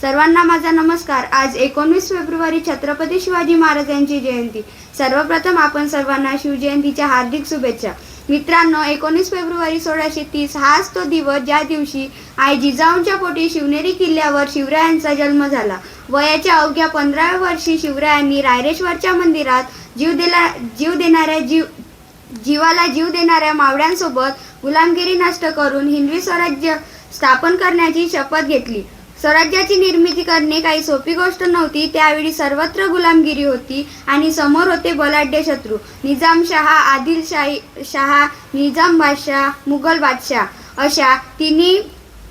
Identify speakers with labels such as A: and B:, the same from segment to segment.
A: सर्वांना माझा नमस्कार। आज 19 फेब्रुवारी छत्रपती शिवाजी महाराज यांची जयंती। सर्वप्रथम आपण सर्वांना शिवजयंतीच्या हार्दिक शुभेच्छा। मित्रांनो, 19 फेब्रुवारी 1630 हाच तो दिवस ज्या दिवशी आई जिजाऊंच्या पोटी शिवनेरी किल्ल्यावर शिवरायांचा जन्म झाला। वयाच्या अवघ्या 15व्या वर्षी शिवरायांनी रायरेश्वरच्या मंदिरात जीवाला जीव देणाऱ्या मावळ्यांसोबत गुलामगिरी नष्ट करून हिंदवी स्वराज्य स्थापन करण्याची शपथ घेतली। स्वराज्याची निर्मिती करणे काही सोपी गोष्ट नव्हती। त्यावेळी सर्वत्र गुलामगिरी होती आणि समोर होते बलाढ्य शत्रू। निजामशाह, आदिलशाह, निजाम बादशाह, मुघल बादशाह अशा तिन्ही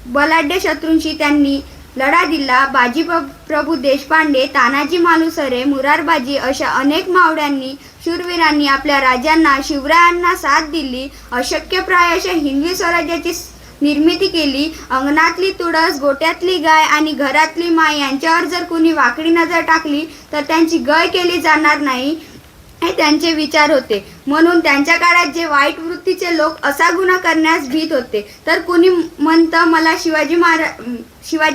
A: बलाढ्य शत्रूंशी त्यांनी लढा दिला। बाजी प्रभू देशपांडे, तानाजी मालुसरे, मुरारबाजी अशा अनेक मावळ्यांनी शूरवीरांनी आपल्या राजांना शिवरायांना साथ दिली। अशक्यप्राय अशा हिंदवी स्वराज्याची निर्मिती केली। अंगणातली तुळस, गोट्यातली गाय आणि घरातली माय यांच्यावर जर कुणी वाकडी नजर टाकली तर त्यांची गय केली जाणार नाही हे त्यांचे विचार होते। म्हणून त्यांच्या काळात जे वाईट वृत्तीचे लोक असा गुन्हा करण्यास भीत होते। तर कुणी म्हणतं मला शिवाजी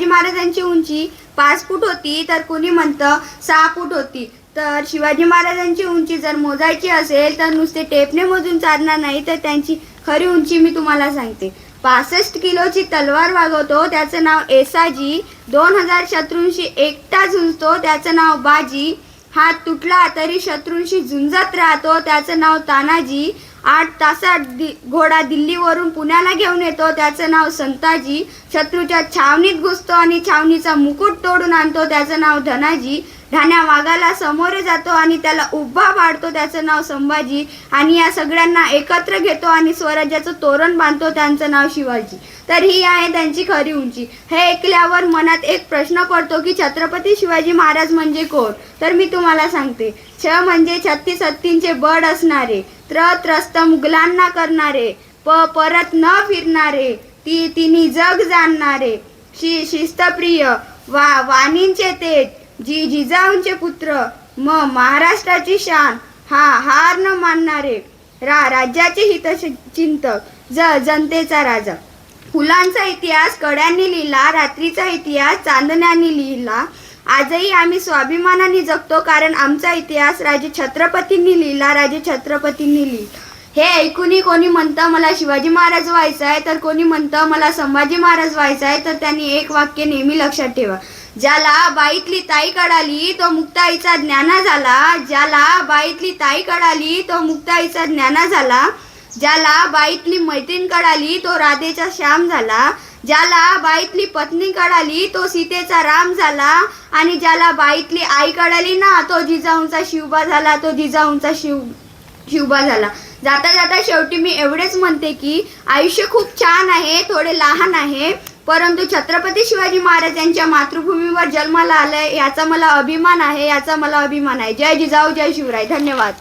A: महाराजांची उंची 5 फूट होती, तर कुणी म्हणतं 6 फूट होती। तर शिवाजी महाराजांची उंची जर मोजायची असेल तर नुसते टेपने मोजून चालणार नाही, तर त्यांची खरी उंची मी तुम्हाला सांगते। 65 किलोची तलवार वागवतो त्याचं नाव येसाजी। 2000 शत्रूंशी एकटा झुंजतो त्याचं नाव बाजी। हात तुटला तरी शत्रूंशी झुंजत राहतो त्याचं नाव तानाजी। 8 तासात घोडा दिल्लीवरून पुण्याला घेऊन येतो त्याचं नाव संताजी। शत्रूच्या छावणीत घुसतो आणि छावणीचा मुकुट तोडून आणतो त्याचं नाव धनाजी। ढाण्या वाघाला समोरे जातो आणि त्याला उभा पाडतो त्याचं नाव संभाजी। आणि या सगळ्यांना एकत्र घेतो आणि स्वराज्याचं तोरण बांधतो त्यांचं नाव शिवाजी। तर ही आहे त्यांची खरी उंची। हे ऐकल्यावर मनात एक प्रश्न पडतो की छत्रपती शिवाजी महाराज म्हणजे कोण? तर मी तुम्हाला सांगते। छ म्हणजे 36 हत्तींचे बळ असणारे, त्रस्त मुघलांना करणारे, परत न फिरणारे, तिन्ही जग जाणणारे, शिस्तप्रिय, वाणींचे तेज, जिजाऊंचे पुत्र, महाराष्ट्राची शान, हार न मानणारे, राज्याचे हितचिंतक, जनतेचा राजा। फुलांचा इतिहास कड्यांनी लिहिला, रात्रीचा इतिहास चांदण्याने लिहिला। आजही आम्ही स्वाभिमानाने जगतो कारण आमचा इतिहास राजे छत्रपतींनी लिहिला, राजे छत्रपतींनी लिहिला। हे ऐकूनही कोणी म्हणतं मला शिवाजी महाराज व्हायचं आहे, तर कोणी म्हणतं मला संभाजी महाराज व्हायचं आहे। तर त्यांनी एक वाक्य नेहमी लक्षात ठेवा, ज्याला बाईतली ताई कळाली तो मुक्ताईचा ज्ञाना झाला। ज्याला बाईतली ताई कळाली तो मुक्ताईचा ज्ञाना झाला। ज्याला बाईतली मैत्रीण कळाली तो राधेचा श्याम झाला। ज्याला बाईतली पत्नी कळाली तो सीतेचा राम झाला। आणि ज्याला बाईतली आई कळाली ना तो जिजाऊंचा शिवबा झाला, तो जिजाऊंचा शिवबा झाला। जाता जाता शेवटी मी एवढेच म्हणते की आयुष्य खूप छान आहे, थोडे लहान आहे, परंतु छत्रपती शिवाजी महाराज यांच्या मातृभूमीवर जन्माला आलंय याचा मला अभिमान आहे, याचा मला अभिमान आहे। जय जिजाऊ, जय शिवराय। धन्यवाद।